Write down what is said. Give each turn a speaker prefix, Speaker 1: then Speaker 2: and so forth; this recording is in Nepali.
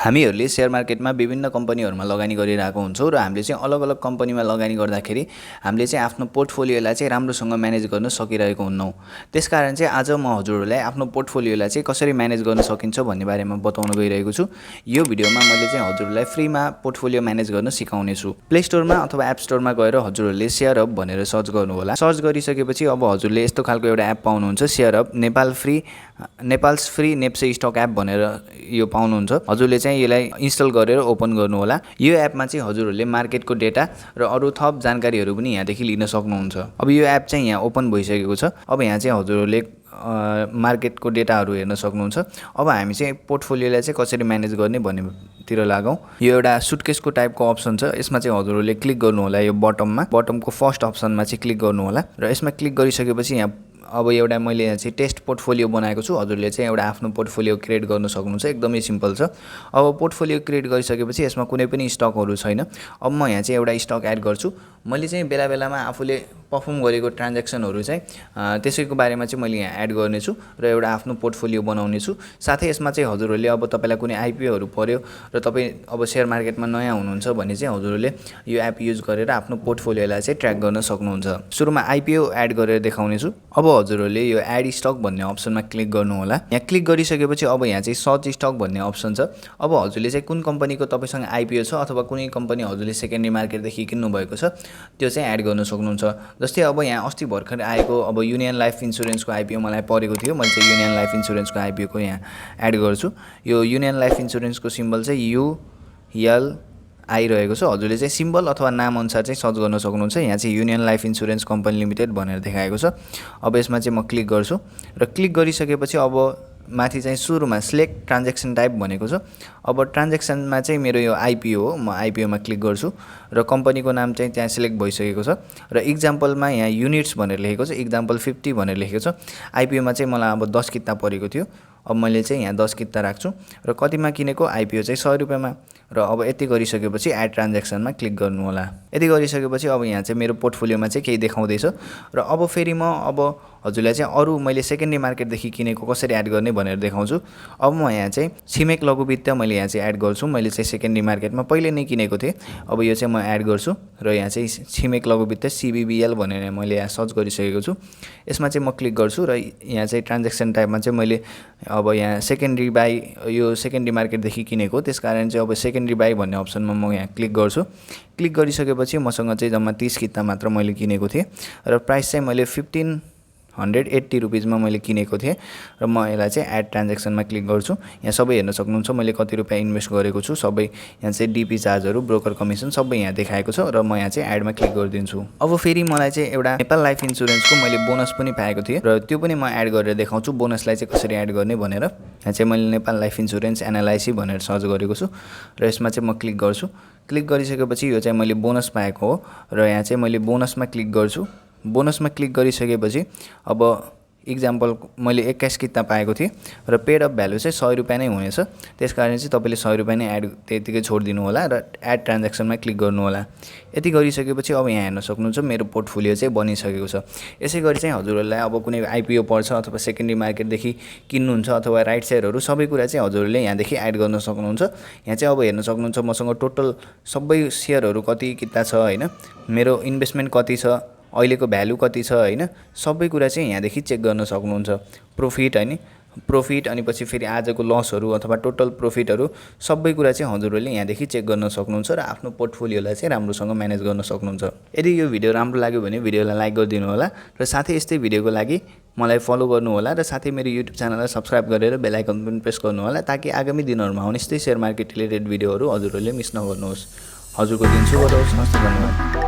Speaker 1: हामीहरूले शेयर मार्केटमा विभिन्न कम्पनीहरुमा लगानी गरिरहेको हुन्छौं र हामीले चाहिँ अलग-अलग कम्पनीमा लगानी गर्दाखेरि हामीले चाहिँ आफ्नो पोर्टफोलियोलाई चाहिँ राम्रोसँग म्यानेज गर्न सकिरहेको हुन्नौं। त्यसकारण चाहिँ आज म हजुरहरुलाई आफ्नो पोर्टफोलियोलाई चाहिँ कसरी म्यानेज गर्न सकिन्छ भन्ने बारेमा बताउन गइरहेको छु। यो भिडियोमा मैले चाहिँ हजुरहरुलाई फ्रीमा पोर्टफोलियो म्यानेज गर्न सिकाउने छु। प्ले स्टोरमा अथवा एप स्टोरमा गएर हजुरहरुले शेयर हब भनेर सर्च गर्नु होला। सर्च गरिसकेपछि अब हजुरले यस्तो खालको एउटा एप पाउनुहुन्छ, share hub Nepal's free NEPSE stock app भनेर यो पाउनुहुन्छ। हजुरले चाहिँ यसलाई इन्स्टल गरेर ओपन गर्नु होला। यो एपमा चाहिँ हजुरहरुले मार्केटको डेटा र अरु थप जानकारीहरु पनि यहाँदेखि लिन सक्नुहुन्छ। अब यो एप चाहिँ यहाँ ओपन भइसकेको छ। अब यहाँ चाहिँ हजुरहरुले मार्केटको डेटाहरु हेर्न सक्नुहुन्छ। अब हामी चाहिँ पोर्टफोलियोलाई चाहिँ कसरी म्यानेज गर्ने भन्नेतिर लागौं। यो एउटा सुटकेसको टाइपको अप्सन छ। यसमा चाहिँ हजुरहरुले क्लिक गर्नु होला। यो बटमको फर्स्ट अप्सनमा चाहिँ क्लिक गर्नु होला र यसमा क्लिक गरिसकेपछि यहाँ अब एउटा मैले यहाँ चाहिँ टेस्ट पोर्टफोलियो बनाएको छु। हजुरले चाहिँ एउटा आफ्नो पोर्टफोलियो क्रिएट गर्न सक्नुहुन्छ। एकदमै सिम्पल छ। अब पोर्टफोलियो क्रिएट गरिसकेपछि यसमा कुनै पनि स्टकहरु छैन। अब म यहाँ चाहिँ एउटा स्टक एड गर्छु। मैले चाहिँ बेला-बेलामा आफूले परफर्म गरेको ट्रान्ज्याक्सनहरु चाहिँ त्यसैको बारेमा चाहिँ मैले यहाँ एड गर्ने छु र एउटा आफ्नो पोर्टफोलियो बनाउने छु। साथै यसमा चाहिँ हजुरहरुले अब तपाईलाई कुनै आईपीओहरु पर्यो र तपाई अब शेयर मार्केटमा नयाँ हुनुहुन्छ भने चाहिँ हजुरहरुले यो एप युज गरेर आफ्नो पोर्टफोलियोलाई चाहिँ ट्र्याक गर्न सक्नुहुन्छ। सुरुमा आईपीओ एड गरेर देखाउने छु। अब हजुरहरुले यो एड स्टक भन्ने अप्सनमा क्लिक गर्नु होला। यहाँ क्लिक गरिसकेपछि अब यहाँ चाहिँ सर्च स्टक भन्ने अप्सन छ। अब हजुरले चाहिँ कुन कम्पनीको तपाईसँग आईपीओ छ अथवा कुनै कम्पनी हजुरले सेकेन्डरी मार्केटदेखि किन्नु भएको छ त्यो चाहिँ एड गर्न सक्नुहुन्छ। जस्तै अब यहाँ अस्ति भर्खर आएको अब युनियन लाइफ इन्स्योरेन्सको आईपीओ मलाई परेको थियो। मैले चाहिँ युनियन लाइफ इन्स्योरेन्सको आईपीओ को यहाँ एड गर्छु। यो युनियन लाइफ इन्स्योरेन्सको सिम्बल चाहिँ UL आइरहेको छ। हजुरले चाहिँ सिम्बल अथवा नाम अनुसार चाहिँ सर्च गर्न सक्नुहुन्छ। यहाँ चाहिँ union life insurance company limited भनेर देखाएको छ। अब यसमा चाहिँ म क्लिक गर्छु र क्लिक गरिसकेपछि अब माथि चाहिँ सुरुमा सिलेक्ट ट्रान्ज्याक्सन टाइप भनेको छ। अब ट्रान्ज्याक्सनमा चाहिँ मेरो यो आईपीओ हो। म आईपीओ मा क्लिक गर्छु र कम्पनीको नाम चाहिँ त्यहाँ सिलेक्ट भइसकेको छ र एक्जाम्पलमा यहाँ युनिट्स भनेर लेखेको छ। एक्जाम्पल 50 भनेर लेखेको छ। आईपीओ मा चाहिँ मलाई अब 10 किता परेको थियो। अब मैले चाहिँ यहाँ 10 किता राख्छु र कतिमा किनेको आईपीओ चाहिँ 100 रुपैयाँमा र अब यति गरिसकेपछि एड ट्रान्ज्याक्सनमा क्लिक गर्नु होला। यति गरिसकेपछि अब यहाँ चाहिँ मेरो पोर्टफोलियोमा चाहिँ केही देखाउँदैछ र अब फेरि म अब हजुरलाई चाहिँ अरु मैले सेकेन्डरी मार्केटदेखि किनेको कसरी एड गर्ने भनेर देखाउँछु। अब म यहाँ चाहिँ छिमेक लघु वित्त मैले यहाँ चाहिँ एड गर्छु। मैले चाहिँ सेकेन्डरी मार्केटमा पहिले नै किनेको थिएँ। अब यो चाहिँ म एड गर्छु र यहाँ चाहिँ छिमेक लघु वित्त CBBL भनेर मैले यहाँ सर्च गरिसकेको छु। यसमा चाहिँ म क्लिक गर्छु र यहाँ चाहिँ ट्रान्ज्याक्सन टाइपमा चाहिँ मैले अब यहाँ सेकेन्डरी बाई यो सेकेन्डरी मार्केटदेखि किनेको त्यसकारण चाहिँ अब सेकेन्डरी बाई भन्ने अप्सनमा म यहाँ क्लिक गर्छु। क्लिक गरिसकेपछि मसँग चाहिँ जम्मा 30 किता मात्र मैले किनेको थिएँ र प्राइस चाहिँ मैले 1580 रुपैयाँमा मैले किनेको थिएँ र म यसलाई चाहिँ एड ट्रान्ज्याक्सनमा क्लिक गर्छु। यहाँ सबै हेर्न सक्नुहुन्छ मैले कति रुपैयाँ इन्भेस्ट गरेको छु। सबै यहाँ चाहिँ डीपी चार्जहरु, ब्रोकर कमिसन सबै यहाँ देखाएको छ र म यहाँ चाहिँ एडमा क्लिक गरिदिन्छु। अब फेरि मलाई चाहिँ एउटा नेपाल लाइफ इन्स्योरेन्सको मैले बोनस पनि पाएको थिएँ र त्यो पनि म एड गरेर देखाउँछु बोनसलाई चाहिँ कसरी एड गर्ने भनेर। यहाँ चाहिँ मैले नेपाल लाइफ इन्स्योरेन्स एनालाइसी भनेर सर्च गरेको छु र यसमा चाहिँ म क्लिक गर्छु। क्लिक गरिसकेपछि यो चाहिँ मैले बोनस पाएको हो र यहाँ चाहिँ मैले बोनसमा क्लिक गर्छु। बोनसमा क्लिक गरिसकेपछि अब एक्जाम्पल मैले 21 किता पाएको थिएँ र पेड अफ भ्यालु चाहिँ 100 रुपैयाँ नै हुनेछ। त्यसकारण चाहिँ तपाईले 100 रुपैयाँ नै एड त्यतिकै छोड्दिनु होला र एड ट्रान्ज्याक्सनमा क्लिक गर्नु होला। यति गरिसकेपछि अब यहाँ हेर्न सक्नुहुन्छ मेरो पोर्टफोलियो चाहिँ बनिसकेको छ। यसैगरी चाहिँ हजुरहरुलाई अब कुनै आईपीओ पर्छ अथवा सेकेन्डरी मार्केटदेखि किन्नुहुन्छ अथवा राइट शेयरहरु सबै कुरा चाहिँ हजुरहरुले यहाँदेखि एड गर्न सक्नुहुन्छ। यहाँ चाहिँ अब हेर्न सक्नुहुन्छ मसँग टोटल सबै शेयरहरु कति किता छ हैन, मेरो इन्भेस्टमेन्ट कति छ, अहिलेको भ्यालु कति छ हैन, सबै कुरा चाहिँ यहाँदेखि चेक गर्न सक्नुहुन्छ। प्रॉफिट अनि पछि फेरि आजको लसहरु अथवा टोटल प्रॉफिटहरु सबै कुरा चाहिँ हजुरहरुले यहाँदेखि चेक गर्न सक्नुहुन्छ र आफ्नो पोर्टफोलियोलाई चाहिँ राम्रोसँग म्यानेज गर्न सक्नुहुन्छ। यदि यो भिडियो राम्रो लाग्यो भने भिडियोलाई लाइक गरिदिनु होला र साथै यस्तै भिडियोको लागि मलाई फलो गर्नु होला र साथै मेरो युट्युब च्यानललाई सब्स्क्राइब गरेर बेल आइकन पनि प्रेस गर्नु होला ताकि आगामी दिनहरुमा आउने यस्तै शेयर मार्केट रिलेटेड भिडियोहरु हजुरहरुले मिस नगर्नुहोस्। हजुरको दिन शुभ रहोस्। नमस्ते, धन्यवाद।